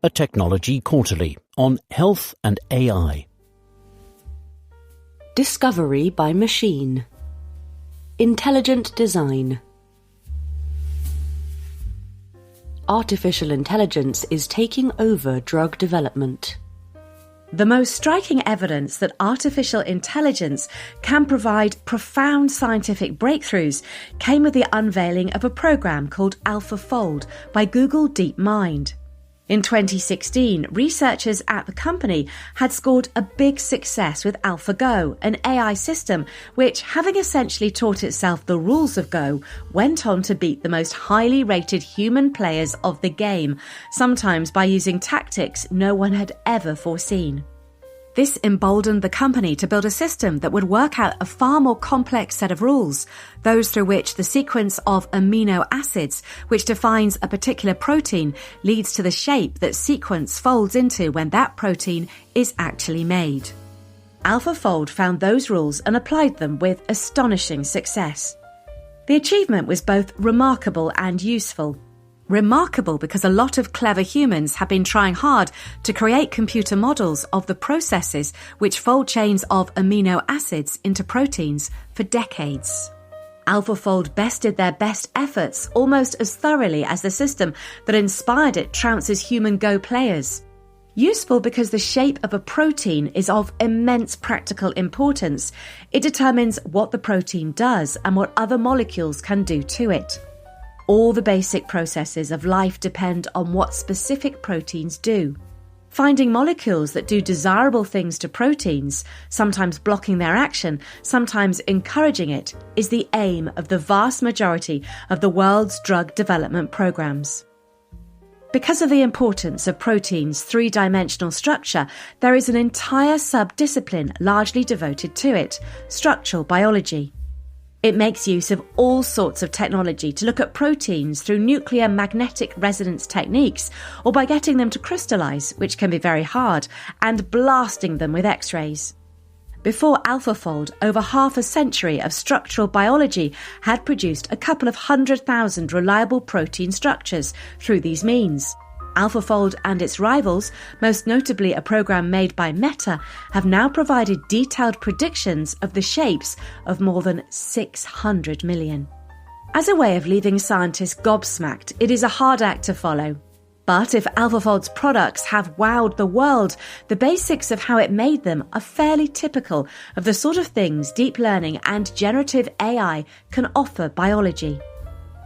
a Technology Quarterly on health and AI. Discovery by machine. Intelligent design. Artificial intelligence is taking over drug development. The most striking evidence that artificial intelligence can provide profound scientific breakthroughs came with the unveiling of a program called AlphaFold by Google DeepMind. In 2016, researchers at the company had scored a big success with AlphaGo, an AI system which, having essentially taught itself the rules of Go, went on to beat the most highly rated human players of the game, sometimes by using tactics no one had ever foreseen. This emboldened the company to build a system that would work out a far more complex set of rules, those through which the sequence of amino acids, which defines a particular protein, leads to the shape that sequence folds into when that protein is actually made. AlphaFold found those rules and applied them with astonishing success. The achievement was both remarkable and useful. Remarkable because a lot of clever humans have been trying hard to create computer models of the processes which fold chains of amino acids into proteins for decades. AlphaFold bested their best efforts almost as thoroughly as the system that inspired it trounces human Go players. Useful because the shape of a protein is of immense practical importance. It determines what the protein does and what other molecules can do to it. All the basic processes of life depend on what specific proteins do. Finding molecules that do desirable things to proteins, sometimes blocking their action, sometimes encouraging it, is the aim of the vast majority of the world's drug development programs. Because of the importance of proteins' three-dimensional structure, there is an entire sub-discipline largely devoted to it, structural biology. It makes use of all sorts of technology to look at proteins through nuclear magnetic resonance techniques or by getting them to crystallize, which can be very hard, and blasting them with X-rays. Before AlphaFold, over half a century of structural biology had produced a couple of 100,000 reliable protein structures through these means. AlphaFold and its rivals, most notably a program made by Meta, have now provided detailed predictions of the shapes of more than 600 million. As a way of leaving scientists gobsmacked, it is a hard act to follow. But if AlphaFold's products have wowed the world, the basics of how it made them are fairly typical of the sort of things deep learning and generative AI can offer biology.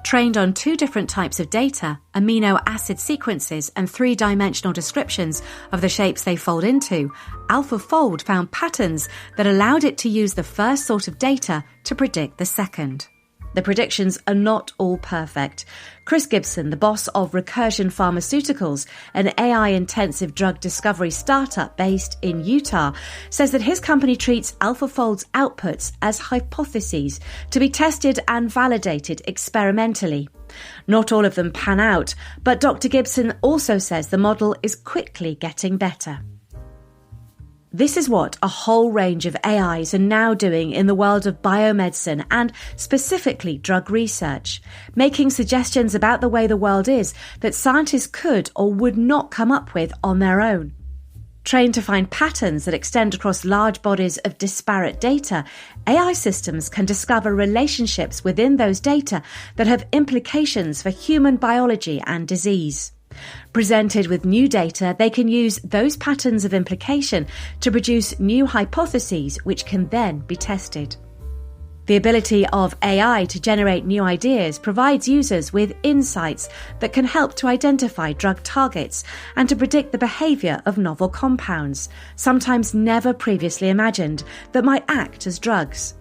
Trained on two different types of data, amino acid sequences and three-dimensional descriptions of the shapes they fold into, AlphaFold found patterns that allowed it to use the first sort of data to predict the second. The predictions are not all perfect. Chris Gibson, the boss of Recursion Pharmaceuticals, an AI-intensive drug discovery startup based in Utah, says that his company treats AlphaFold's outputs as hypotheses to be tested and validated experimentally. Not all of them pan out, but Dr. Gibson also says the model is quickly getting better. This is what a whole range of AIs are now doing in the world of biomedicine and specifically drug research, making suggestions about the way the world is that scientists could or would not come up with on their own. Trained to find patterns that extend across large bodies of disparate data, AI systems can discover relationships within those data that have implications for human biology and disease. Presented with new data, they can use those patterns of implication to produce new hypotheses which can then be tested. The ability of AI to generate new ideas provides users with insights that can help to identify drug targets and to predict the behavior of novel compounds, sometimes never previously imagined, that might act as drugs.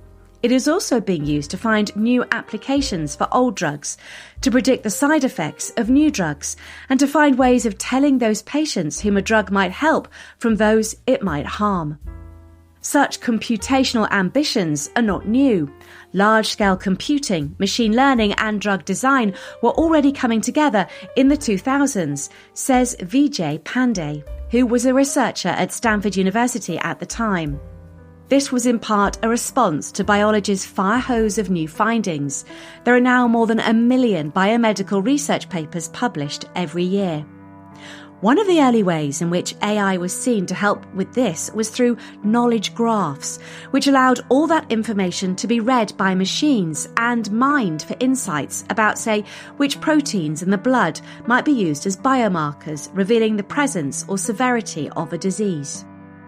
It is also being used to find new applications for old drugs, to predict the side effects of new drugs, and to find ways of telling those patients whom a drug might help from those it might harm. Such computational ambitions are not new. Large-scale computing, machine learning and drug design were already coming together in the 2000s, says Vijay Pandey, who was a researcher at Stanford University at the time. This was in part a response to biology's fire hose of new findings. There are now more than 1 million biomedical research papers published every year. One of the early ways in which AI was seen to help with this was through knowledge graphs, which allowed all that information to be read by machines and mined for insights about, say, which proteins in the blood might be used as biomarkers, revealing the presence or severity of a disease.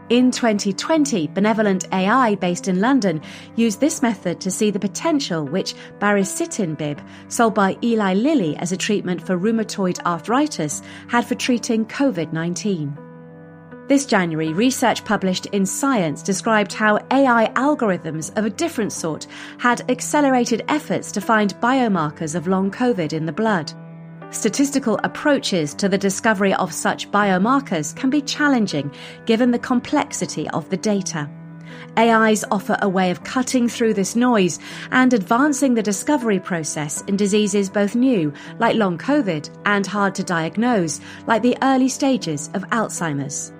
In 2020, Benevolent AI, based in London, used this method to see the potential which baricitinib, sold by Eli Lilly as a treatment for rheumatoid arthritis, had for treating COVID-19. This January, research published in Science described how AI algorithms of a different sort had accelerated efforts to find biomarkers of long COVID in the blood. Statistical approaches to the discovery of such biomarkers can be challenging given the complexity of the data. AIs offer a way of cutting through this noise and advancing the discovery process in diseases both new, like long COVID, and hard to diagnose, like the early stages of Alzheimer's.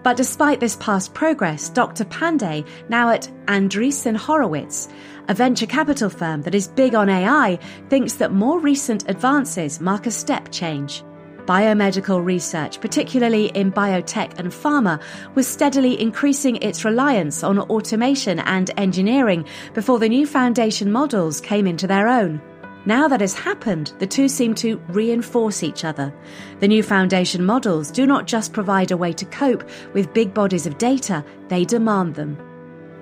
But despite this past progress, Dr. Pandey, now at Andreessen Horowitz, a venture capital firm that is big on AI, thinks that more recent advances mark a step change. Biomedical research, particularly in biotech and pharma, was steadily increasing its reliance on automation and engineering before the new foundation models came into their own. Now that has happened, the two seem to reinforce each other. The new foundation models do not just provide a way to cope with big bodies of data, they demand them.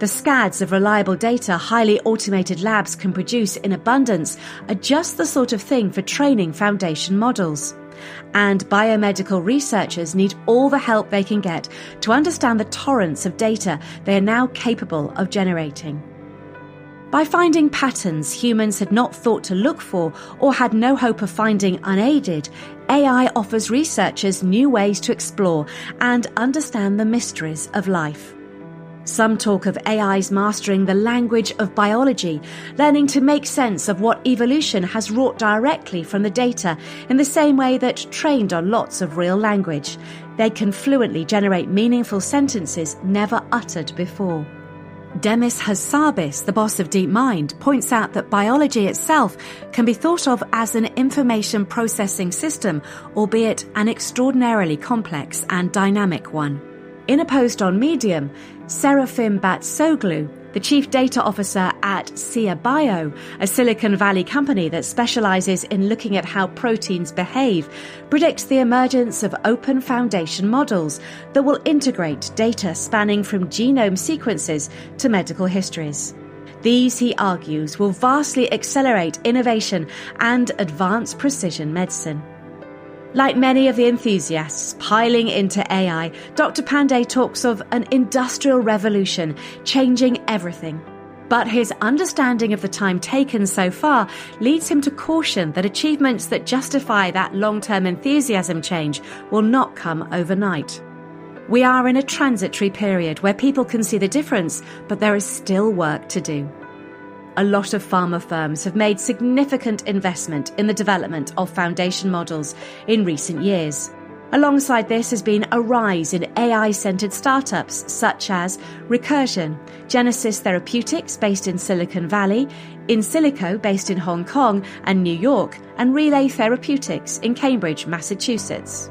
The scads of reliable data highly automated labs can produce in abundance are just the sort of thing for training foundation models. And biomedical researchers need all the help they can get to understand the torrents of data they are now capable of generating. By finding patterns humans had not thought to look for or had no hope of finding unaided, AI offers researchers new ways to explore and understand the mysteries of life. Some talk of AIs mastering the language of biology, learning to make sense of what evolution has wrought directly from the data in the same way that, trained on lots of real language, they can fluently generate meaningful sentences never uttered before. Demis Hassabis, the boss of DeepMind, points out that biology itself can be thought of as an information processing system, albeit an extraordinarily complex and dynamic one. In a post on Medium, Serafim Batsoglu, the chief data officer at Sia Bio, a Silicon Valley company that specializes in looking at how proteins behave, predicts the emergence of open foundation models that will integrate data spanning from genome sequences to medical histories. These, he argues, will vastly accelerate innovation and advance precision medicine. Like many of the enthusiasts piling into AI, Dr. Pandey talks of an industrial revolution changing everything. But his understanding of the time taken so far leads him to caution that achievements that justify that long-term enthusiasm change will not come overnight. We are in a transitory period where people can see the difference, but there is still work to do. A lot of pharma firms have made significant investment in the development of foundation models in recent years. Alongside this has been a rise in AI-centered startups such as Recursion, Genesis Therapeutics based in Silicon Valley, InSilico based in Hong Kong and New York, and Relay Therapeutics in Cambridge, Massachusetts.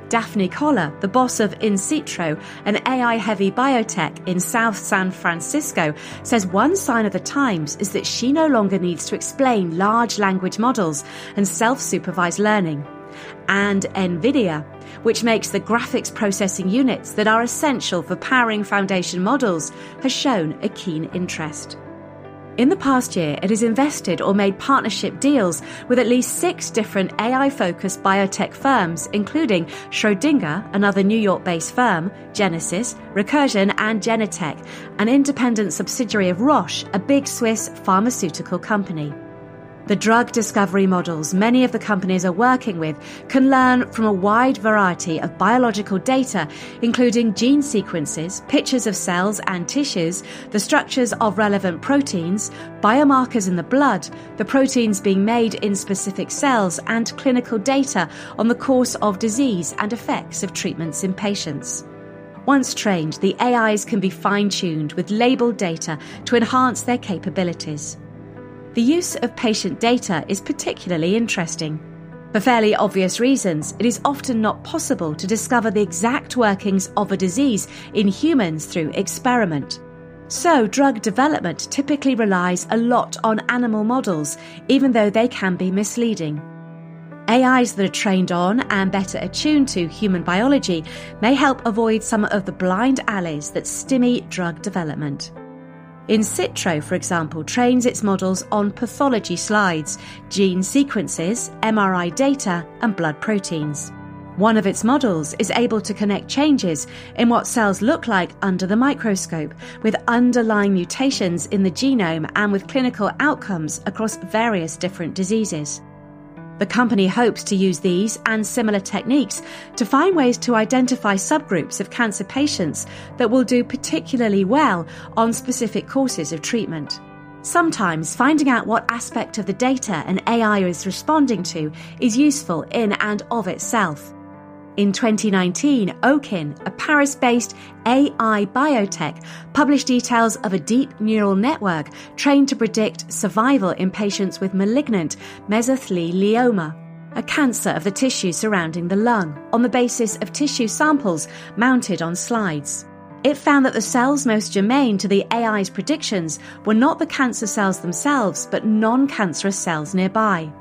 Daphne Koller, the boss of In Sitro, an AI-heavy biotech in South San Francisco, says one sign of the times is that she no longer needs to explain large language models and self-supervised learning. And NVIDIA, which makes the graphics processing units that are essential for powering foundation models, has shown a keen interest. In the past year, it has invested or made partnership deals with at least 6 different AI-focused biotech firms, including Schrödinger, another New York-based firm, Genesis, Recursion and Genentech, an independent subsidiary of Roche, a big Swiss pharmaceutical company. The drug discovery models many of the companies are working with can learn from a wide variety of biological data, including gene sequences, pictures of cells and tissues, the structures of relevant proteins, biomarkers in the blood, the proteins being made in specific cells, and clinical data on the course of disease and effects of treatments in patients. Once trained, the AIs can be fine-tuned with labeled data to enhance their capabilities. The use of patient data is particularly interesting. For fairly obvious reasons, it is often not possible to discover the exact workings of a disease in humans through experiment. So, drug development typically relies a lot on animal models, even though they can be misleading. AIs that are trained on and better attuned to human biology may help avoid some of the blind alleys that stymie drug development. In Citro, for example, trains its models on pathology slides, gene sequences, MRI data, and blood proteins. One of its models is able to connect changes in what cells look like under the microscope, with underlying mutations in the genome and with clinical outcomes across various different diseases. The company hopes to use these and similar techniques to find ways to identify subgroups of cancer patients that will do particularly well on specific courses of treatment. Sometimes finding out what aspect of the data an AI is responding to is useful in and of itself. In 2019, Okin, a Paris-based AI biotech, published details of a deep neural network trained to predict survival in patients with malignant mesothelioma, a cancer of the tissue surrounding the lung, on the basis of tissue samples mounted on slides. It found that the cells most germane to the AI's predictions were not the cancer cells themselves, but non-cancerous cells nearby.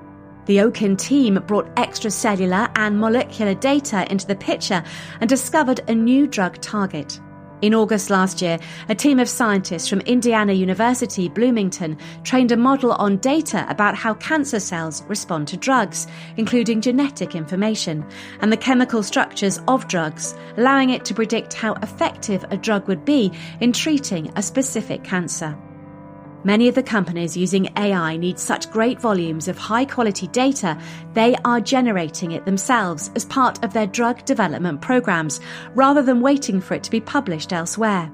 The Okin team brought extracellular and molecular data into the picture and discovered a new drug target. In August last year, a team of scientists from Indiana University, Bloomington, trained a model on data about how cancer cells respond to drugs, including genetic information, and the chemical structures of drugs, allowing it to predict how effective a drug would be in treating a specific cancer. Many of the companies using AI need such great volumes of high-quality data, they are generating it themselves as part of their drug development programs, rather than waiting for it to be published elsewhere.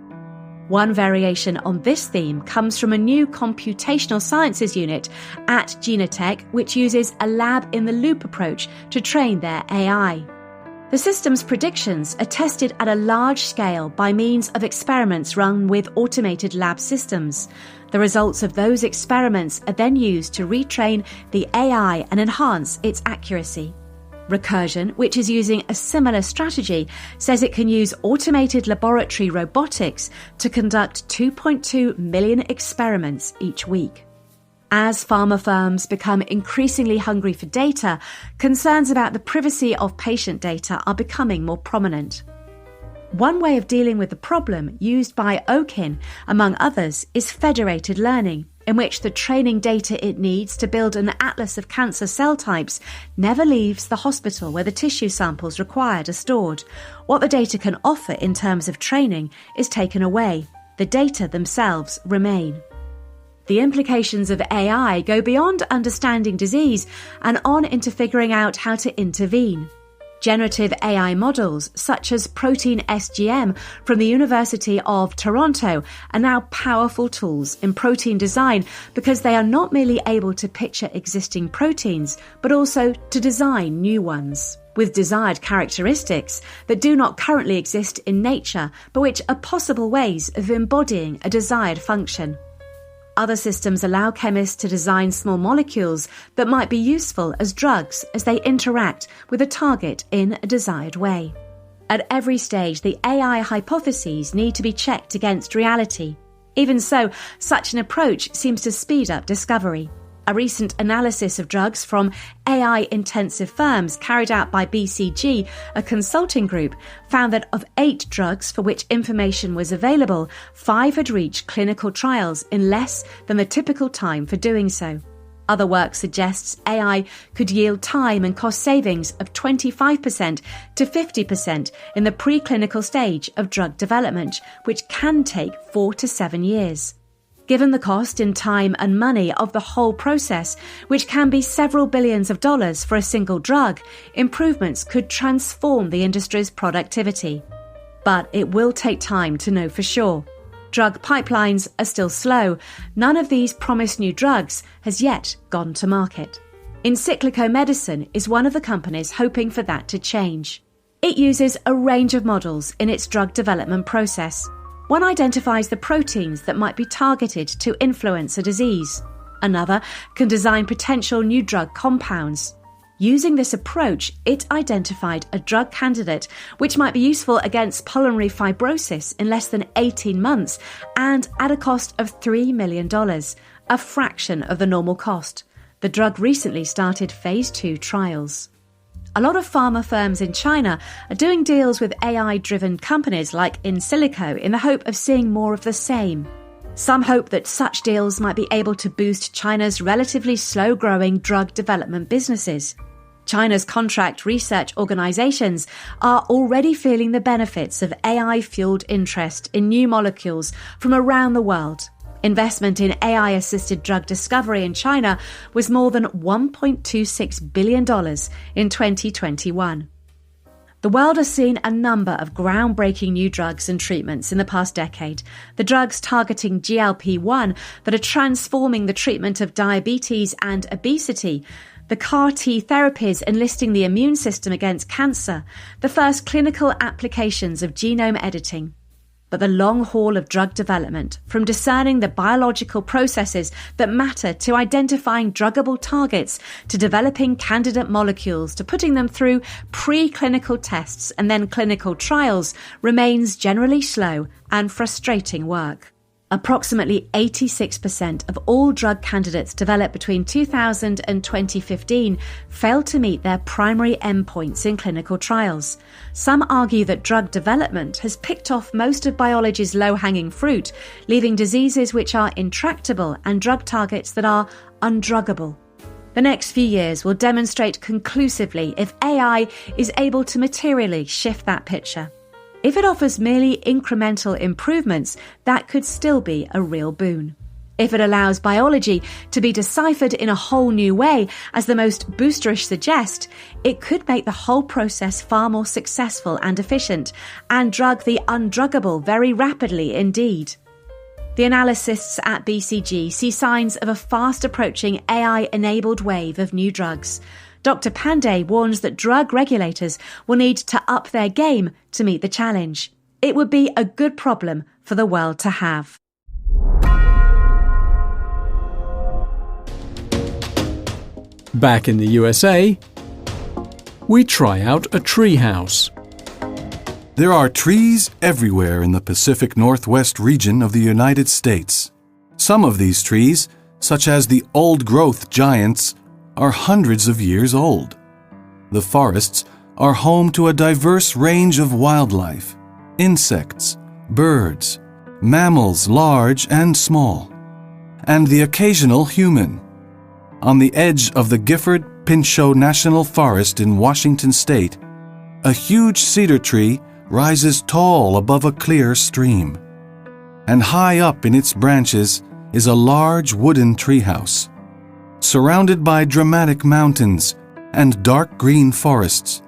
One variation on this theme comes from a new computational sciences unit at Genentech, which uses a lab-in-the-loop approach to train their AI. The system's predictions are tested at a large scale by means of experiments run with automated lab systems. The results of those experiments are then used to retrain the AI and enhance its accuracy. Recursion, which is using a similar strategy, says it can use automated laboratory robotics to conduct 2.2 million experiments each week. As pharma firms become increasingly hungry for data, concerns about the privacy of patient data are becoming more prominent. One way of dealing with the problem used by Okin, among others, is federated learning, in which the training data it needs to build an atlas of cancer cell types never leaves the hospital where the tissue samples required are stored. What the data can offer in terms of training is taken away. The data themselves remain. The implications of AI go beyond understanding disease and on into figuring out how to intervene. Generative AI models, such as Protein SGM from the University of Toronto, are now powerful tools in protein design because they are not merely able to picture existing proteins, but also to design new ones, with desired characteristics that do not currently exist in nature, but which are possible ways of embodying a desired function. Other systems allow chemists to design small molecules that might be useful as drugs as they interact with a target in a desired way. At every stage, the AI hypotheses need to be checked against reality. Even so, such an approach seems to speed up discovery. A recent analysis of drugs from AI-intensive firms carried out by BCG, a consulting group, found that of 8 drugs for which information was available, 5 had reached clinical trials in less than the typical time for doing so. Other work suggests AI could yield time and cost savings of 25% to 50% in the preclinical stage of drug development, which can take 4 to 7 years. Given the cost in time and money of the whole process, which can be several billions of dollars for a single drug, improvements could transform the industry's productivity. But it will take time to know for sure. Drug pipelines are still slow. None of these promised new drugs has yet gone to market. Encyclico Medicine is one of the companies hoping for that to change. It uses a range of models in its drug development process. One identifies the proteins that might be targeted to influence a disease. Another can design potential new drug compounds. Using this approach, it identified a drug candidate which might be useful against pulmonary fibrosis in less than 18 months and at a cost of $3 million, a fraction of the normal cost. The drug recently started phase 2 trials. A lot of pharma firms in China are doing deals with AI-driven companies like In Silico in the hope of seeing more of the same. Some hope that such deals might be able to boost China's relatively slow-growing drug development businesses. China's contract research organizations are already feeling the benefits of AI-fueled interest in new molecules from around the world. Investment in AI-assisted drug discovery in China was more than $1.26 billion in 2021. The world has seen a number of groundbreaking new drugs and treatments in the past decade. The drugs targeting GLP-1 that are transforming the treatment of diabetes and obesity, the CAR-T therapies enlisting the immune system against cancer, the first clinical applications of genome editing. But the long haul of drug development, from discerning the biological processes that matter to identifying druggable targets, to developing candidate molecules, to putting them through preclinical tests and then clinical trials, remains generally slow and frustrating work. Approximately 86% of all drug candidates developed between 2000 and 2015 failed to meet their primary endpoints in clinical trials. Some argue that drug development has picked off most of biology's low-hanging fruit, leaving diseases which are intractable and drug targets that are undruggable. The next few years will demonstrate conclusively if AI is able to materially shift that picture. If it offers merely incremental improvements, that could still be a real boon. If it allows biology to be deciphered in a whole new way, as the most boosterish suggest, it could make the whole process far more successful and efficient, and drug the undruggable very rapidly indeed. The analysts at BCG see signs of a fast-approaching AI-enabled wave of new drugs. Dr. Pandey warns that drug regulators will need to up their game to meet the challenge. It would be a good problem for the world to have. Back in the USA, we try out a treehouse. There are trees everywhere in the Pacific Northwest region of the United States. Some of these trees, such as the old-growth giants, are hundreds of years old. The forests are home to a diverse range of wildlife, insects, birds, mammals large and small, and the occasional human. On the edge of the Gifford-Pinchot National Forest in Washington State, a huge cedar tree rises tall above a clear stream, and high up in its branches is a large wooden treehouse. Surrounded by dramatic mountains and dark green forests,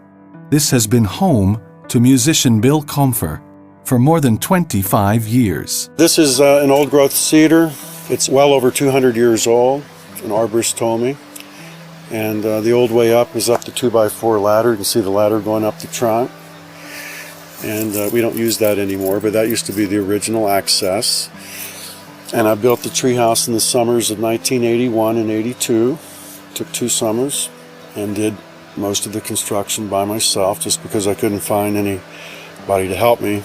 this has been home to musician Bill Comfer for more than 25 years. This is an old-growth cedar. It's well over 200 years old, an arborist told me. And the old way up is up the 2x4 ladder. You can see the ladder going up the trunk. And we don't use that anymore, but that used to be the original access. And I built the treehouse in the summers of 1981 and 82. Took 2 summers and did most of the construction by myself just because I couldn't find anybody to help me.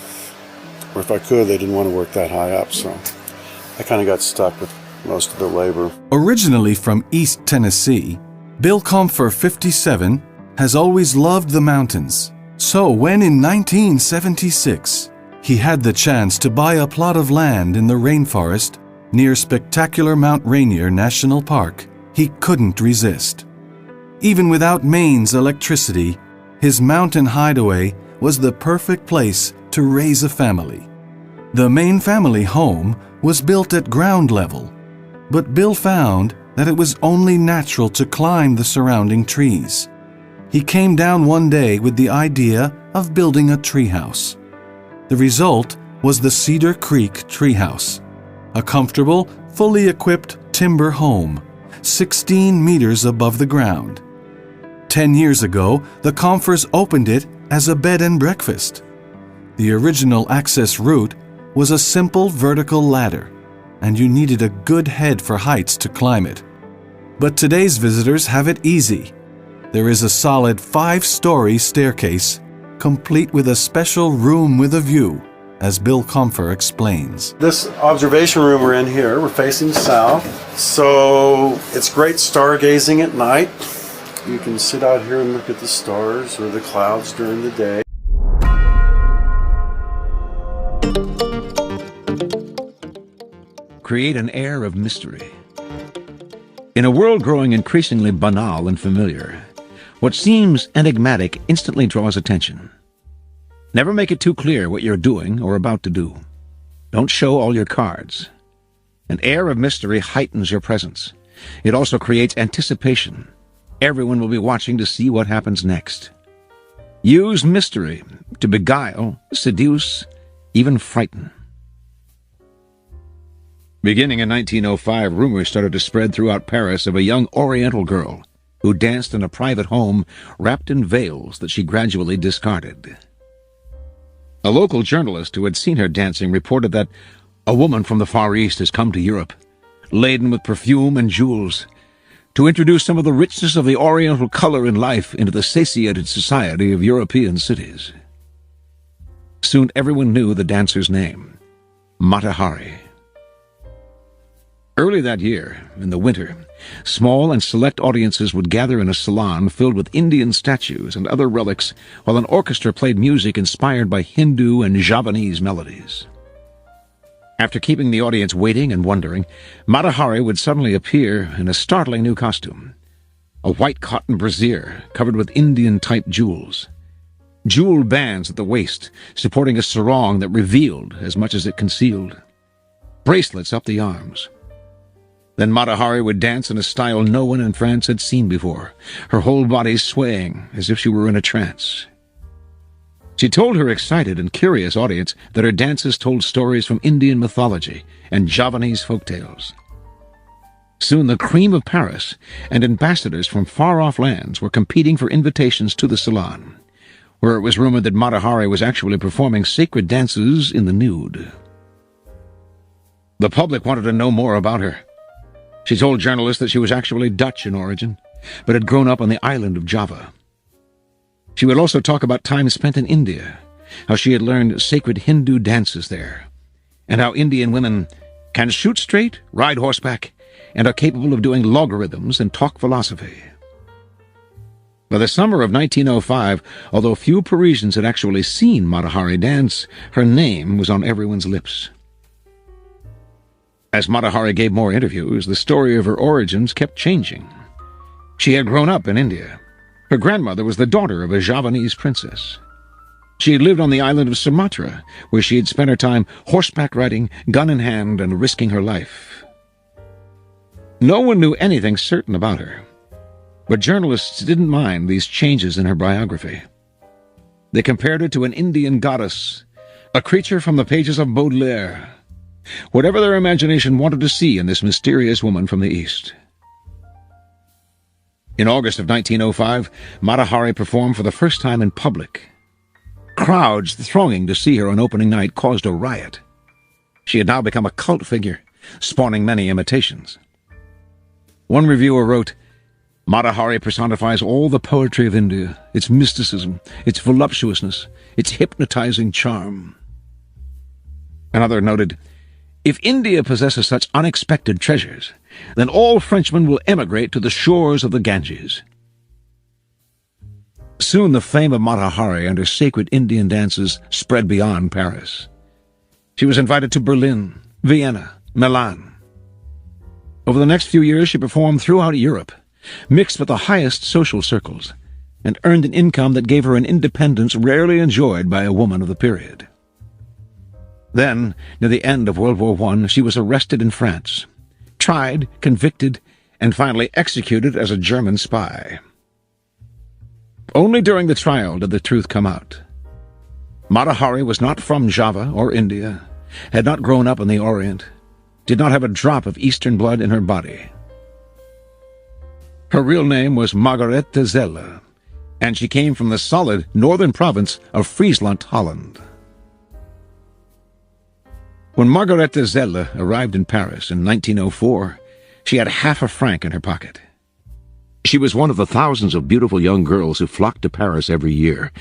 Or if I could, they didn't want to work that high up, so I kind of got stuck with most of the labor. Originally from East Tennessee, Bill Comfer, 57, has always loved the mountains. So when in 1976, he had the chance to buy a plot of land in the rainforest near spectacular Mount Rainier National Park, he couldn't resist. Even without Maine's electricity, his mountain hideaway was the perfect place to raise a family. The Maine family home was built at ground level, but Bill found that it was only natural to climb the surrounding trees. He came down one day with the idea of building a treehouse. The result was the Cedar Creek treehouse, a comfortable, fully equipped timber home, 16 meters above the ground. 10 years ago, the Comfers opened it as a bed and breakfast. The original access route was a simple vertical ladder, and you needed a good head for heights to climb it. But today's visitors have it easy. there is a solid 5-story staircase, complete with a special room with a view, as Bill Comfer explains. This observation room we're in here, we're facing south, so it's great stargazing at night. You can sit out here and look at the stars or the clouds during the day. Create an air of mystery. In a world growing increasingly banal and familiar, what seems enigmatic instantly draws attention. Never make it too clear what you're doing or about to do. Don't show all your cards. An air of mystery heightens your presence. It also creates anticipation. Everyone will be watching to see what happens next. Use mystery to beguile, seduce, even frighten. Beginning in 1905, rumors started to spread throughout Paris of a young Oriental girl who danced in a private home wrapped in veils that she gradually discarded. A local journalist who had seen her dancing reported that a woman from the Far East has come to Europe, laden with perfume and jewels, to introduce some of the richness of the Oriental color and life into the satiated society of European cities. Soon everyone knew the dancer's name, Mata Hari. Early that year, in the winter, small and select audiences would gather in a salon filled with Indian statues and other relics while an orchestra played music inspired by Hindu and Javanese melodies. After keeping the audience waiting and wondering, Mata Hari would suddenly appear in a startling new costume. A white cotton brassiere covered with Indian-type jewels. Jewel bands at the waist, supporting a sarong that revealed as much as it concealed. Bracelets up the arms. Then Mata Hari would dance in a style no one in France had seen before, her whole body swaying as if she were in a trance. She told her excited and curious audience that her dances told stories from Indian mythology and Javanese folktales. Soon the cream of Paris and ambassadors from far-off lands were competing for invitations to the salon, where it was rumored that Mata Hari was actually performing sacred dances in the nude. The public wanted to know more about her. She told journalists that she was actually Dutch in origin, but had grown up on the island of Java. She would also talk about time spent in India, how she had learned sacred Hindu dances there, and how Indian women can shoot straight, ride horseback, and are capable of doing logarithms and talk philosophy. By the summer of 1905, although few Parisians had actually seen Mata Hari dance, her name was on everyone's lips. As Mata Hari gave more interviews, the story of her origins kept changing. She had grown up in India. Her grandmother was the daughter of a Javanese princess. She had lived on the island of Sumatra, where she had spent her time horseback riding, gun in hand, and risking her life. No one knew anything certain about her, but journalists didn't mind these changes in her biography. They compared her to an Indian goddess, a creature from the pages of Baudelaire, whatever their imagination wanted to see in this mysterious woman from the East. In August of 1905, Mata Hari performed for the first time in public. Crowds thronging to see her on opening night caused a riot. She had now become a cult figure, spawning many imitations. One reviewer wrote, "Mata Hari personifies all the poetry of India, its mysticism, its voluptuousness, its hypnotizing charm." Another noted, "If India possesses such unexpected treasures, then all Frenchmen will emigrate to the shores of the Ganges." Soon the fame of Mata Hari and her sacred Indian dances spread beyond Paris. She was invited to Berlin, Vienna, Milan. Over the next few years she performed throughout Europe, mixed with the highest social circles, and earned an income that gave her an independence rarely enjoyed by a woman of the period. Then, near the end of World War I, she was arrested in France, tried, convicted, and finally executed as a German spy. Only during the trial did the truth come out. Mata Hari was not from Java or India, had not grown up in the Orient, did not have a drop of Eastern blood in her body. Her real name was Margarethe Zelle, and she came from the solid northern province of Friesland, Holland. When Margarethe Zelle arrived in Paris in 1904, she had half a franc in her pocket. She was one of the thousands of beautiful young girls who flocked to Paris every year,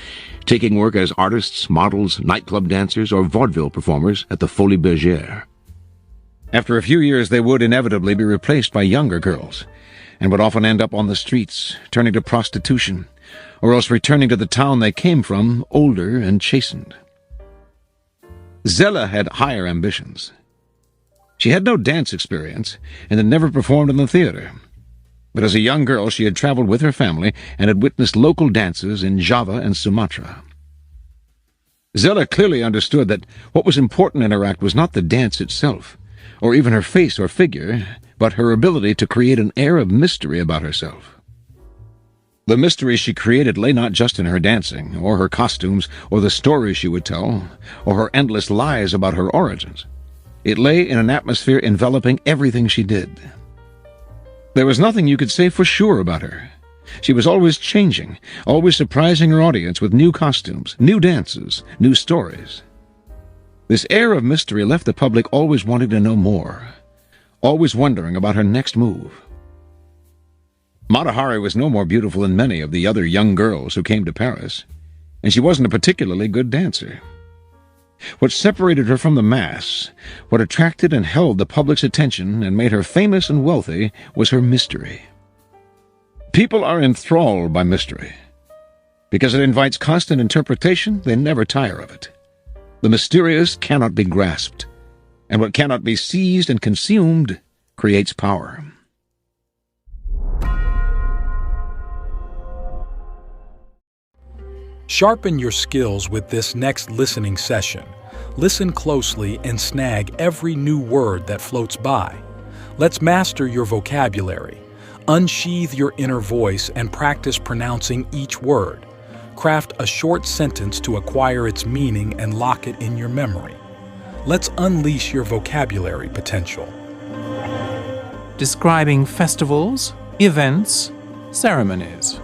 taking work as artists, models, nightclub dancers, or vaudeville performers at the Folies Bergère. After a few years, they would inevitably be replaced by younger girls, and would often end up on the streets, turning to prostitution, or else returning to the town they came from, older and chastened. Zella had higher ambitions. She had no dance experience, and had never performed in the theater. But as a young girl, she had traveled with her family and had witnessed local dances in Java and Sumatra. Zella clearly understood that what was important in her act was not the dance itself, or even her face or figure, but her ability to create an air of mystery about herself. The mystery she created lay not just in her dancing, or her costumes, or the stories she would tell, or her endless lies about her origins. It lay in an atmosphere enveloping everything she did. There was nothing you could say for sure about her. She was always changing, always surprising her audience with new costumes, new dances, new stories. This air of mystery left the public always wanting to know more, always wondering about her next move. Mata Hari was no more beautiful than many of the other young girls who came to Paris, and she wasn't a particularly good dancer. What separated her from the mass, what attracted and held the public's attention and made her famous and wealthy, was her mystery. People are enthralled by mystery. Because it invites constant interpretation, they never tire of it. The mysterious cannot be grasped, and what cannot be seized and consumed creates power. Sharpen your skills with this next listening session. Listen closely and snag every new word that floats by. Let's master your vocabulary. Unsheathe your inner voice and practice pronouncing each word. Craft a short sentence to acquire its meaning and lock it in your memory. Let's unleash your vocabulary potential. Describing festivals, events, ceremonies.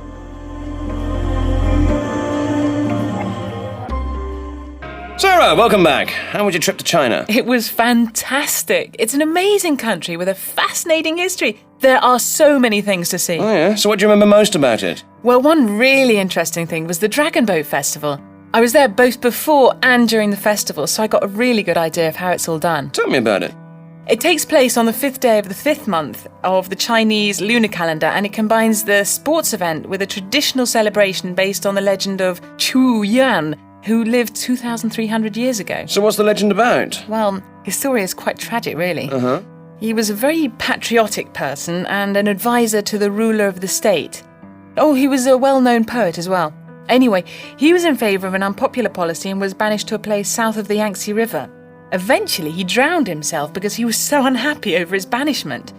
Sarah, welcome back. How was your trip to China? It was fantastic. It's an amazing country with a fascinating history. There are so many things to see. Oh yeah? So what do you remember most about it? Well, one really interesting thing was the Dragon Boat Festival. I was there both before and during the festival, so I got a really good idea of how it's all done. Tell me about it. It takes place on the 5th day of the 5th month of the Chinese lunar calendar, and it combines the sports event with a traditional celebration based on the legend of Chu Yuan, who lived 2,300 years ago. So what's the legend about? Well, his story is quite tragic, really. He was a very patriotic person and an advisor to the ruler of the state. Oh, he was a well-known poet as well. Anyway, he was in favour of an unpopular policy and was banished to a place south of the Yangtze River. Eventually, he drowned himself because he was so unhappy over his banishment.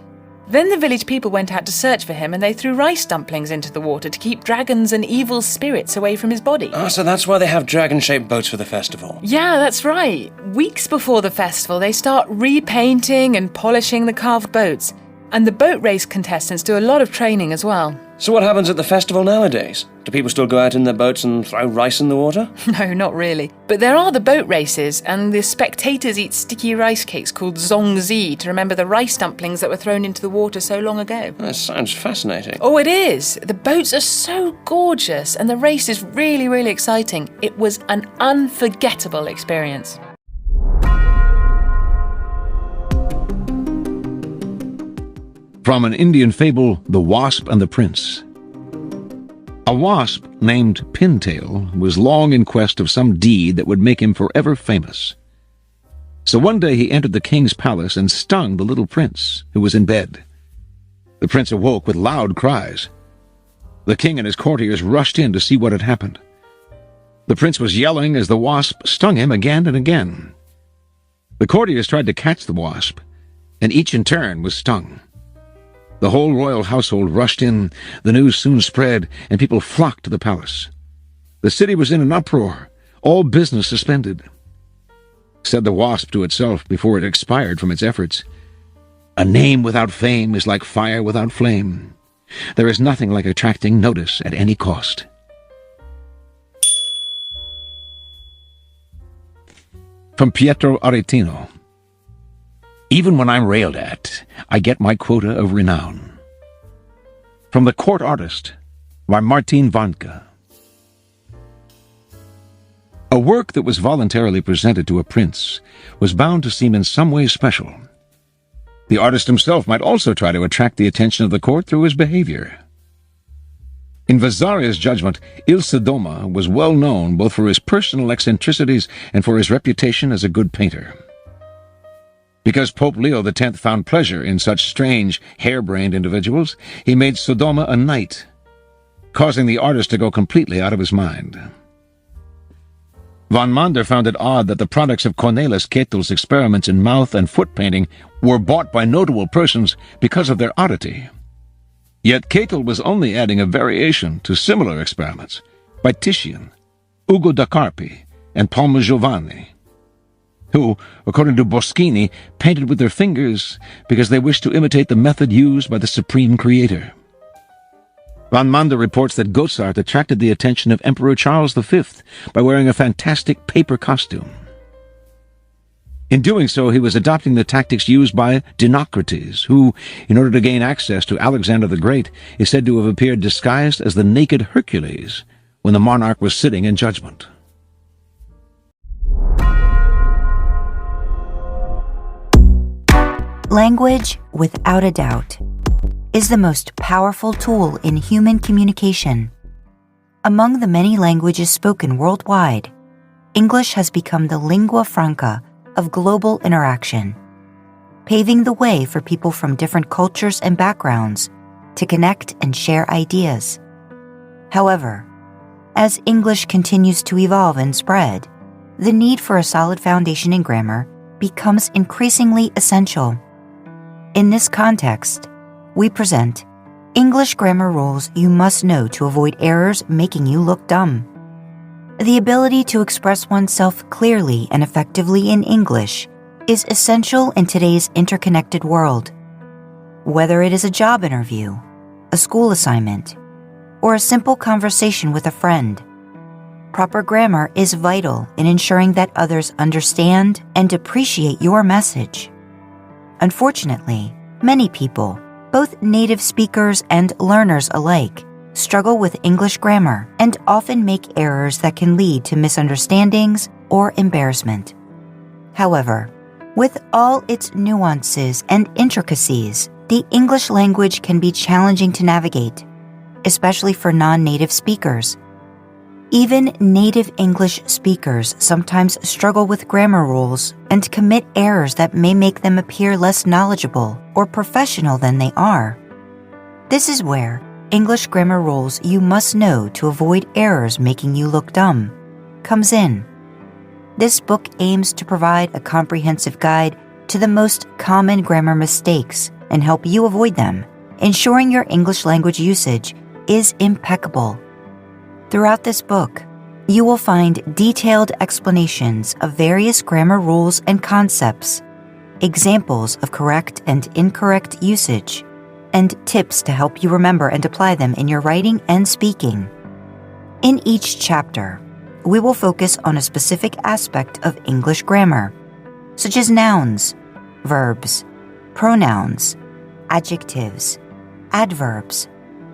Then the village people went out to search for him and they threw rice dumplings into the water to keep dragons and evil spirits away from his body. Oh, so that's why they have dragon-shaped boats for the festival. Yeah, that's right. Weeks before the festival, they start repainting and polishing the carved boats. And the boat race contestants do a lot of training as well. So what happens at the festival nowadays? Do people still go out in their boats and throw rice in the water? No, not really. But there are the boat races, and the spectators eat sticky rice cakes called zongzi to remember the rice dumplings that were thrown into the water so long ago. That sounds fascinating. Oh, it is. The boats are so gorgeous, and the race is really, really exciting. It was an unforgettable experience. From an Indian fable, The Wasp and the Prince. A wasp named Pintail was long in quest of some deed that would make him forever famous. So one day he entered the king's palace and stung the little prince, who was in bed. The prince awoke with loud cries. The king and his courtiers rushed in to see what had happened. The prince was yelling as the wasp stung him again and again. The courtiers tried to catch the wasp, and each in turn was stung. The whole royal household rushed in, the news soon spread, and people flocked to the palace. The city was in an uproar, all business suspended. Said the wasp to itself before it expired from its efforts, "A name without fame is like fire without flame. There is nothing like attracting notice at any cost." From Pietro Aretino. Even when I'm railed at, I get my quota of renown. From The Court Artist by Martin Vanke. A work that was voluntarily presented to a prince was bound to seem in some way special. The artist himself might also try to attract the attention of the court through his behavior. In Vasaria's judgment, Il Sodoma was well known both for his personal eccentricities and for his reputation as a good painter. Because Pope Leo X found pleasure in such strange, harebrained individuals, he made Sodoma a night, causing the artist to go completely out of his mind. Von Mander found it odd that the products of Cornelis Ketel's experiments in mouth and foot painting were bought by notable persons because of their oddity. Yet Ketel was only adding a variation to similar experiments by Titian, Ugo da Carpi, and Palma Giovanni, who, according to Boschini, painted with their fingers because they wished to imitate the method used by the Supreme Creator. Von Mander reports that Gossart attracted the attention of Emperor Charles V by wearing a fantastic paper costume. In doing so, he was adopting the tactics used by Dinocrates, who, in order to gain access to Alexander the Great, is said to have appeared disguised as the naked Hercules when the monarch was sitting in judgment. Language, without a doubt, is the most powerful tool in human communication. Among the many languages spoken worldwide, English has become the lingua franca of global interaction, paving the way for people from different cultures and backgrounds to connect and share ideas. However, as English continues to evolve and spread, the need for a solid foundation in grammar becomes increasingly essential. In this context, we present English grammar rules you must know to avoid errors making you look dumb. The ability to express oneself clearly and effectively in English is essential in today's interconnected world. Whether it is a job interview, a school assignment, or a simple conversation with a friend, proper grammar is vital in ensuring that others understand and appreciate your message. Unfortunately, many people, both native speakers and learners alike, struggle with English grammar and often make errors that can lead to misunderstandings or embarrassment. However, with all its nuances and intricacies, the English language can be challenging to navigate, especially for non-native speakers. Even native English speakers sometimes struggle with grammar rules and commit errors that may make them appear less knowledgeable or professional than they are. This is where English grammar rules you must know to avoid errors making you look dumb comes in. This book aims to provide a comprehensive guide to the most common grammar mistakes and help you avoid them, ensuring your English language usage is impeccable. Throughout this book, you will find detailed explanations of various grammar rules and concepts, examples of correct and incorrect usage, and tips to help you remember and apply them in your writing and speaking. In each chapter, we will focus on a specific aspect of English grammar, such as nouns, verbs, pronouns, adjectives, adverbs,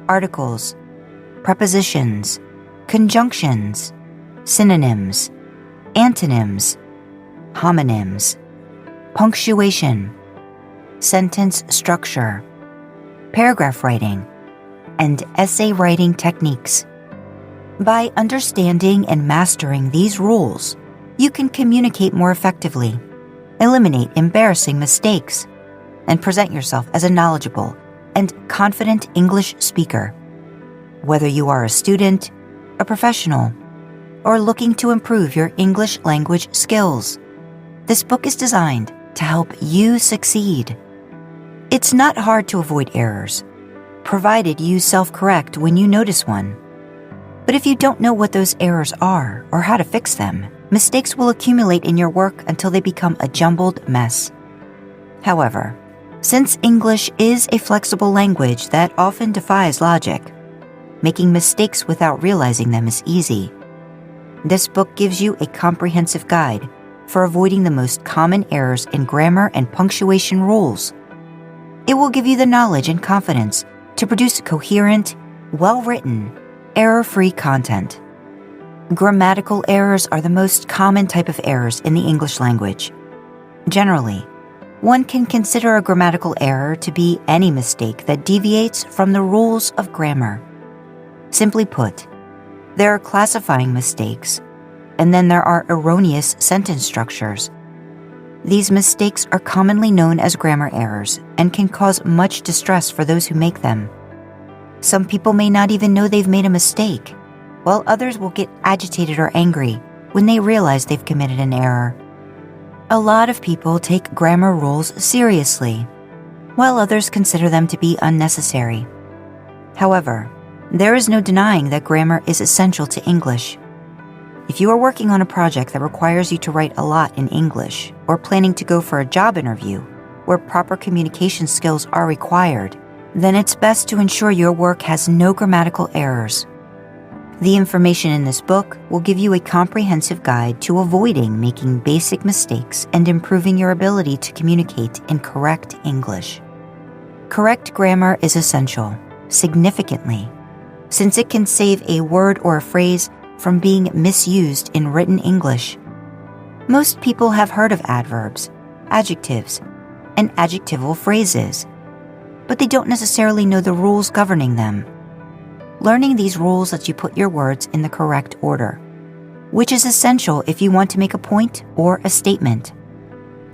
articles, prepositions, conjunctions, synonyms, antonyms, homonyms, punctuation, sentence structure, paragraph writing, and essay writing techniques. By understanding and mastering these rules, you can communicate more effectively, eliminate embarrassing mistakes, and present yourself as a knowledgeable and confident English speaker. Whether you are a student, a professional, or looking to improve your English language skills, this book is designed to help you succeed. It's not hard to avoid errors, provided you self-correct when you notice one. But if you don't know what those errors are or how to fix them, mistakes will accumulate in your work until they become a jumbled mess. However, since English is a flexible language that often defies logic, making mistakes without realizing them is easy. This book gives you a comprehensive guide for avoiding the most common errors in grammar and punctuation rules. It will give you the knowledge and confidence to produce coherent, well-written, error-free content. Grammatical errors are the most common type of errors in the English language. Generally, one can consider a grammatical error to be any mistake that deviates from the rules of grammar. Simply put, there are classifying mistakes, and then there are erroneous sentence structures. These mistakes are commonly known as grammar errors and can cause much distress for those who make them. Some people may not even know they've made a mistake, while others will get agitated or angry when they realize they've committed an error. A lot of people take grammar rules seriously, while others consider them to be unnecessary. However, there is no denying that grammar is essential to English. If you are working on a project that requires you to write a lot in English, or planning to go for a job interview where proper communication skills are required, then it's best to ensure your work has no grammatical errors. The information in this book will give you a comprehensive guide to avoiding making basic mistakes and improving your ability to communicate in correct English. Correct grammar is essential, significantly, since it can save a word or a phrase from being misused in written English. Most people have heard of adverbs, adjectives, and adjectival phrases, but they don't necessarily know the rules governing them. Learning these rules lets you put your words in the correct order, which is essential if you want to make a point or a statement.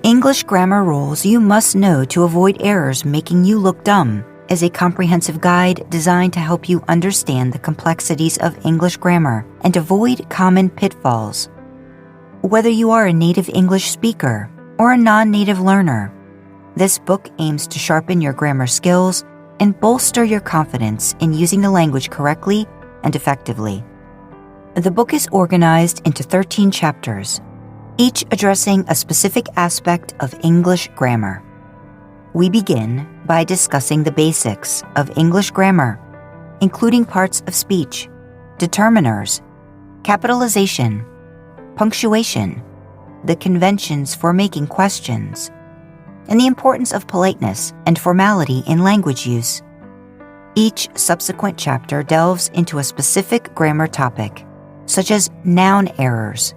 English grammar rules you must know to avoid errors making you look dumb is a comprehensive guide designed to help you understand the complexities of English grammar and avoid common pitfalls. Whether you are a native English speaker or a non-native learner, this book aims to sharpen your grammar skills and bolster your confidence in using the language correctly and effectively. The book is organized into 13 chapters, each addressing a specific aspect of English grammar. We begin by discussing the basics of English grammar, including parts of speech, determiners, capitalization, punctuation, the conventions for making questions, and the importance of politeness and formality in language use. Each subsequent chapter delves into a specific grammar topic, such as noun errors,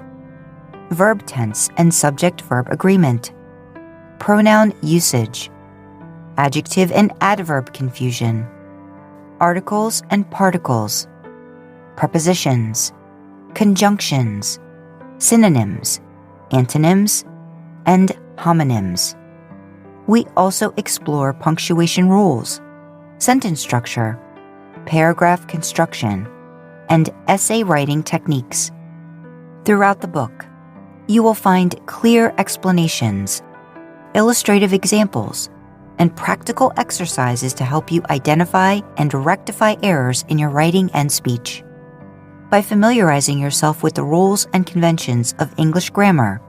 verb tense and subject-verb agreement, pronoun usage, adjective and adverb confusion, articles and particles, prepositions, conjunctions, synonyms, antonyms, and homonyms. We also explore punctuation rules, sentence structure, paragraph construction, and essay writing techniques. Throughout the book, you will find clear explanations, illustrative examples, and practical exercises to help you identify and rectify errors in your writing and speech. By familiarizing yourself with the rules and conventions of English grammar,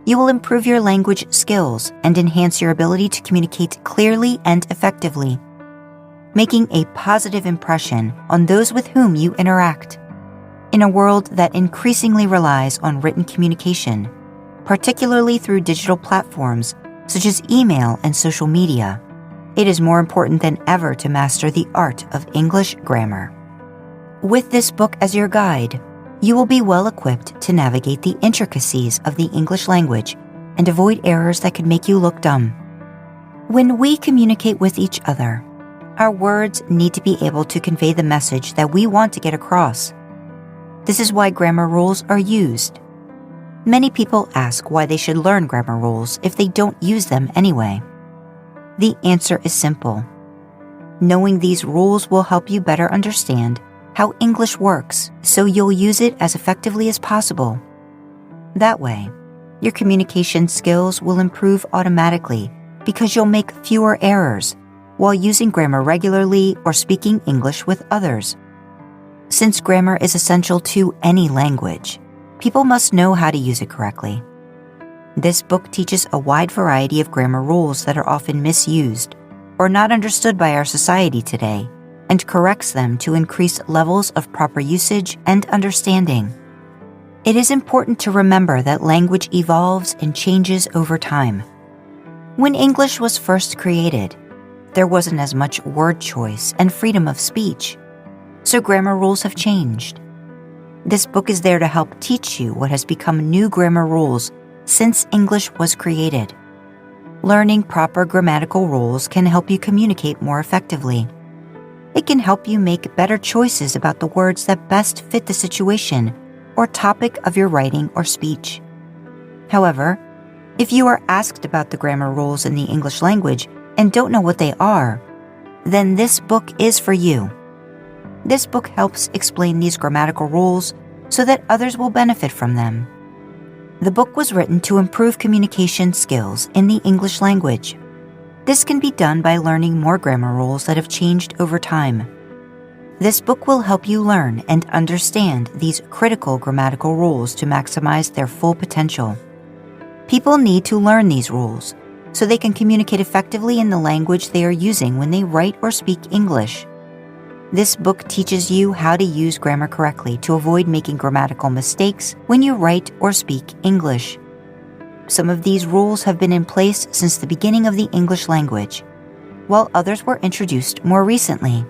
you will improve your language skills and enhance your ability to communicate clearly and effectively, making a positive impression on those with whom you interact. In a world that increasingly relies on written communication, particularly through digital platforms such as email and social media, it is more important than ever to master the art of English grammar. With this book as your guide, you will be well equipped to navigate the intricacies of the English language and avoid errors that could make you look dumb. When we communicate with each other, our words need to be able to convey the message that we want to get across. This is why grammar rules are used. Many people ask why they should learn grammar rules if they don't use them anyway. The answer is simple. Knowing these rules will help you better understand how English works, so you'll use it as effectively as possible. That way, your communication skills will improve automatically because you'll make fewer errors while using grammar regularly or speaking English with others. Since grammar is essential to any language, people must know how to use it correctly. This book teaches a wide variety of grammar rules that are often misused or not understood by our society today, and corrects them to increase levels of proper usage and understanding. It is important to remember that language evolves and changes over time. When English was first created, there wasn't as much word choice and freedom of speech, so grammar rules have changed. This book is there to help teach you what has become new grammar rules since English was created. Learning proper grammatical rules can help you communicate more effectively. It can help you make better choices about the words that best fit the situation or topic of your writing or speech. However, if you are asked about the grammar rules in the English language and don't know what they are, then this book is for you. This book helps explain these grammatical rules so that others will benefit from them. The book was written to improve communication skills in the English language. This can be done by learning more grammar rules that have changed over time. This book will help you learn and understand these critical grammatical rules to maximize their full potential. People need to learn these rules so they can communicate effectively in the language they are using when they write or speak English. This book teaches you how to use grammar correctly to avoid making grammatical mistakes when you write or speak English. Some of these rules have been in place since the beginning of the English language, while others were introduced more recently.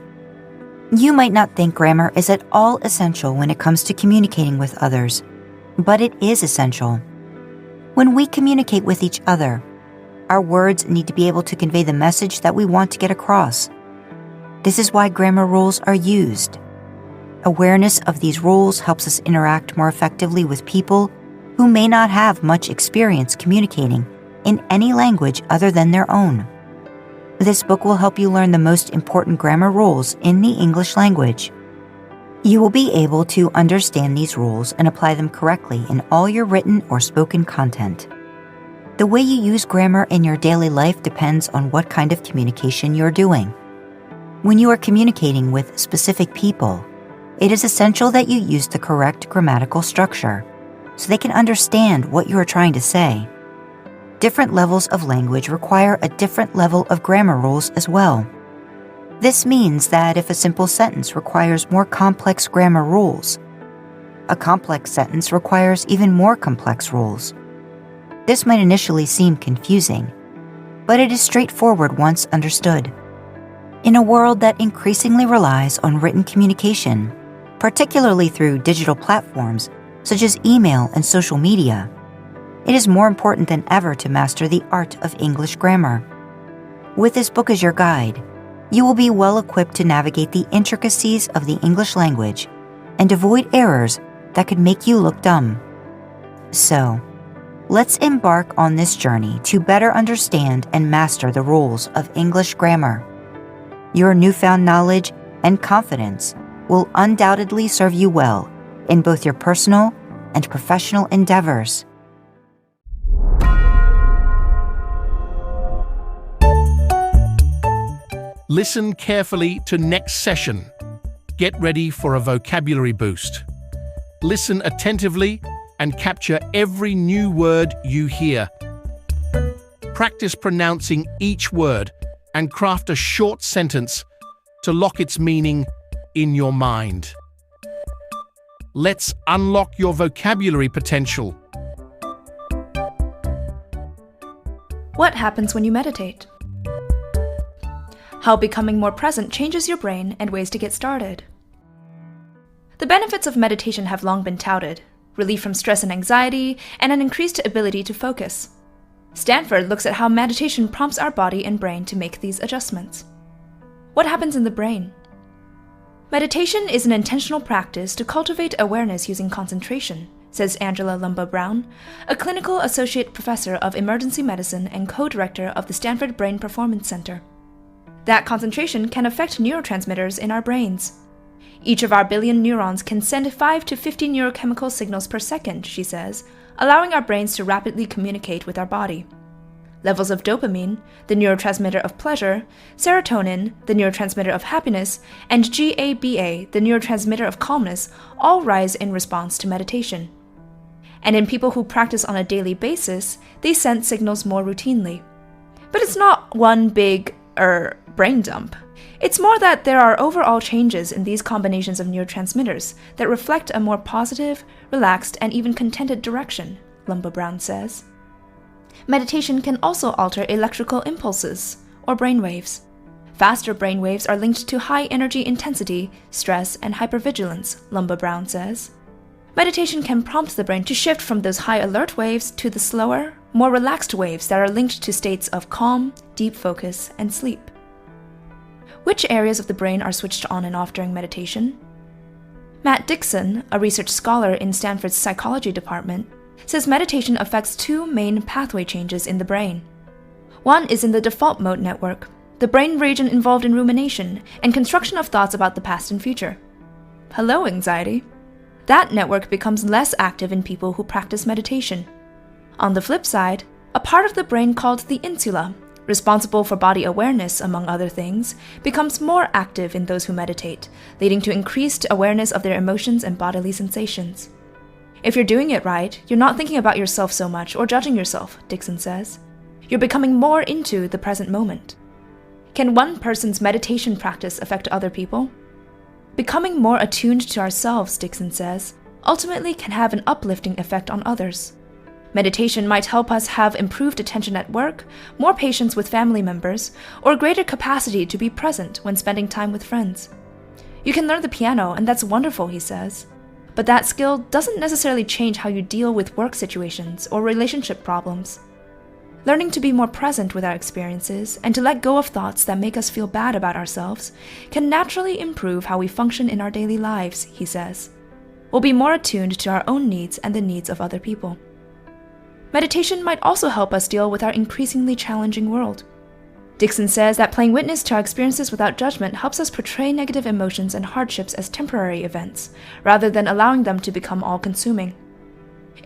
You might not think grammar is at all essential when it comes to communicating with others, but it is essential. When we communicate with each other, our words need to be able to convey the message that we want to get across. This is why grammar rules are used. Awareness of these rules helps us interact more effectively with people who may not have much experience communicating in any language other than their own. This book will help you learn the most important grammar rules in the English language. You will be able to understand these rules and apply them correctly in all your written or spoken content. The way you use grammar in your daily life depends on what kind of communication you're doing. When you are communicating with specific people, it is essential that you use the correct grammatical structure so they can understand what you are trying to say. Different levels of language require a different level of grammar rules as well. This means that if a simple sentence requires more complex grammar rules, a complex sentence requires even more complex rules. This might initially seem confusing, but it is straightforward once understood. In a world that increasingly relies on written communication, particularly through digital platforms such as email and social media, it is more important than ever to master the art of English grammar. With this book as your guide, you will be well equipped to navigate the intricacies of the English language and avoid errors that could make you look dumb. So, let's embark on this journey to better understand and master the rules of English grammar. Your newfound knowledge and confidence will undoubtedly serve you well in both your personal and professional endeavors. Listen carefully to next session. Get ready for a vocabulary boost. Listen attentively and capture every new word you hear. Practice pronouncing each word and craft a short sentence to lock its meaning in your mind. Let's unlock your vocabulary potential. What happens when you meditate? How becoming more present changes your brain and ways to get started. The benefits of meditation have long been touted: relief from stress and anxiety, and an increased ability to focus. Stanford looks at how meditation prompts our body and brain to make these adjustments. What happens in the brain? Meditation is an intentional practice to cultivate awareness using concentration, says Angela Lumba-Brown, a clinical associate professor of emergency medicine and co-director of the Stanford Brain Performance Center. That concentration can affect neurotransmitters in our brains. Each of our billion neurons can send 5 to 50 neurochemical signals per second, she says, allowing our brains to rapidly communicate with our body. Levels of dopamine, the neurotransmitter of pleasure, serotonin, the neurotransmitter of happiness, and GABA, the neurotransmitter of calmness, all rise in response to meditation. And in people who practice on a daily basis, they send signals more routinely. But it's not one big, brain dump. It's more that there are overall changes in these combinations of neurotransmitters that reflect a more positive, relaxed, and even contented direction, Lumba-Brown says. Meditation can also alter electrical impulses, or brainwaves. Faster brain waves are linked to high energy intensity, stress, and hypervigilance, Lumber-Brown says. Meditation can prompt the brain to shift from those high alert waves to the slower, more relaxed waves that are linked to states of calm, deep focus, and sleep. Which areas of the brain are switched on and off during meditation? Matt Dixon, a research scholar in Stanford's psychology department, says meditation affects two main pathway changes in the brain. One is in the default mode network, the brain region involved in rumination and construction of thoughts about the past and future. Hello, anxiety. That network becomes less active in people who practice meditation. On the flip side, a part of the brain called the insula, responsible for body awareness among other things, becomes more active in those who meditate, leading to increased awareness of their emotions and bodily sensations. If you're doing it right, you're not thinking about yourself so much or judging yourself, Dixon says. You're becoming more into the present moment. Can one person's meditation practice affect other people? Becoming more attuned to ourselves, Dixon says, ultimately can have an uplifting effect on others. Meditation might help us have improved attention at work, more patience with family members, or greater capacity to be present when spending time with friends. You can learn the piano, and that's wonderful, he says. But that skill doesn't necessarily change how you deal with work situations or relationship problems. Learning to be more present with our experiences and to let go of thoughts that make us feel bad about ourselves can naturally improve how we function in our daily lives, he says. We'll be more attuned to our own needs and the needs of other people. Meditation might also help us deal with our increasingly challenging world. Dixon says that playing witness to our experiences without judgment helps us portray negative emotions and hardships as temporary events, rather than allowing them to become all-consuming.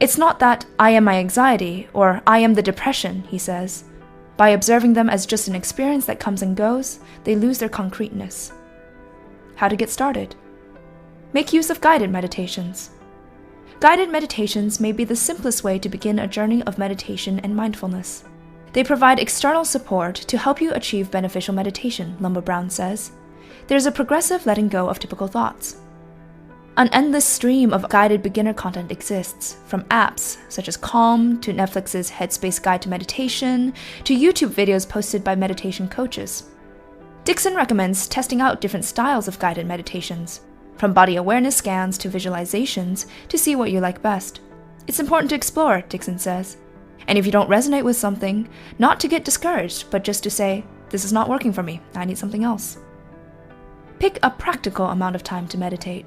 It's not that I am my anxiety or I am the depression, he says. By observing them as just an experience that comes and goes, they lose their concreteness. How to get started? Make use of guided meditations. Guided meditations may be the simplest way to begin a journey of meditation and mindfulness. They provide external support to help you achieve beneficial meditation, Lumber-Brown says. There's a progressive letting go of typical thoughts. An endless stream of guided beginner content exists, from apps such as Calm to Netflix's Headspace Guide to Meditation to YouTube videos posted by meditation coaches. Dixon recommends testing out different styles of guided meditations, from body awareness scans to visualizations, to see what you like best. It's important to explore, Dixon says. And if you don't resonate with something, not to get discouraged, but just to say, this is not working for me, I need something else. Pick a practical amount of time to meditate.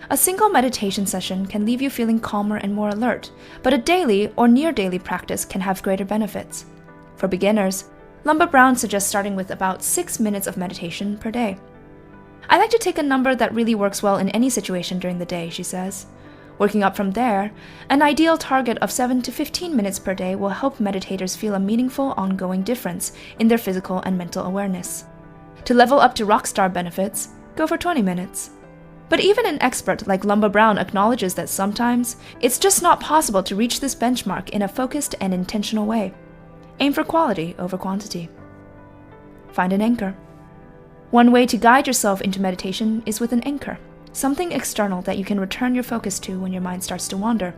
A single meditation session can leave you feeling calmer and more alert, but a daily or near-daily practice can have greater benefits. For beginners, Lumber-Brown suggests starting with about 6 minutes of meditation per day. I like to take a number that really works well in any situation during the day, she says. Working up from there, an ideal target of 7 to 15 minutes per day will help meditators feel a meaningful, ongoing difference in their physical and mental awareness. To level up to rockstar benefits, go for 20 minutes. But even an expert like Lumber-Brown acknowledges that sometimes it's just not possible to reach this benchmark in a focused and intentional way. Aim for quality over quantity. Find an anchor. One way to guide yourself into meditation is with an anchor, something external that you can return your focus to when your mind starts to wander.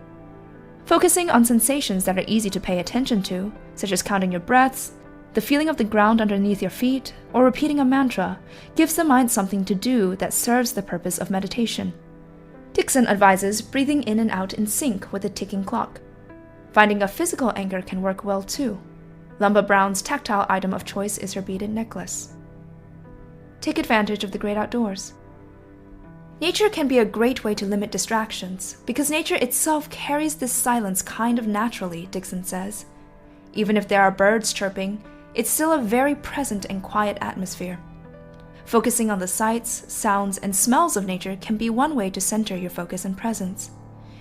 Focusing on sensations that are easy to pay attention to, such as counting your breaths, the feeling of the ground underneath your feet, or repeating a mantra, gives the mind something to do that serves the purpose of meditation. Dixon advises breathing in and out in sync with a ticking clock. Finding a physical anchor can work well too. Lumber-Brown's tactile item of choice is her beaded necklace. Take advantage of the great outdoors. Nature can be a great way to limit distractions, because nature itself carries this silence kind of naturally, Dixon says. Even if there are birds chirping, it's still a very present and quiet atmosphere. Focusing on the sights, sounds, and smells of nature can be one way to center your focus and presence.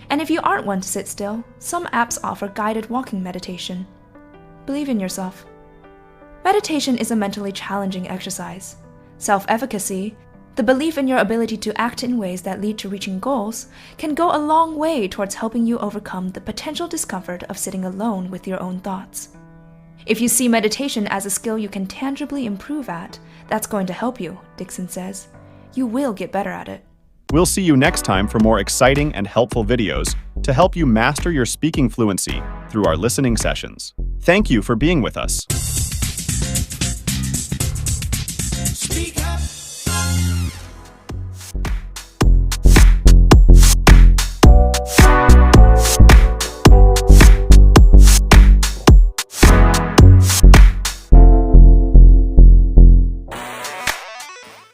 And if you aren't one to sit still, some apps offer guided walking meditation. Believe in yourself. Meditation is a mentally challenging exercise. Self-efficacy, the belief in your ability to act in ways that lead to reaching goals, can go a long way towards helping you overcome the potential discomfort of sitting alone with your own thoughts. If you see meditation as a skill you can tangibly improve at, that's going to help you, Dixon says. You will get better at it. We'll see you next time for more exciting and helpful videos to help you master your speaking fluency through our listening sessions. Thank you for being with us.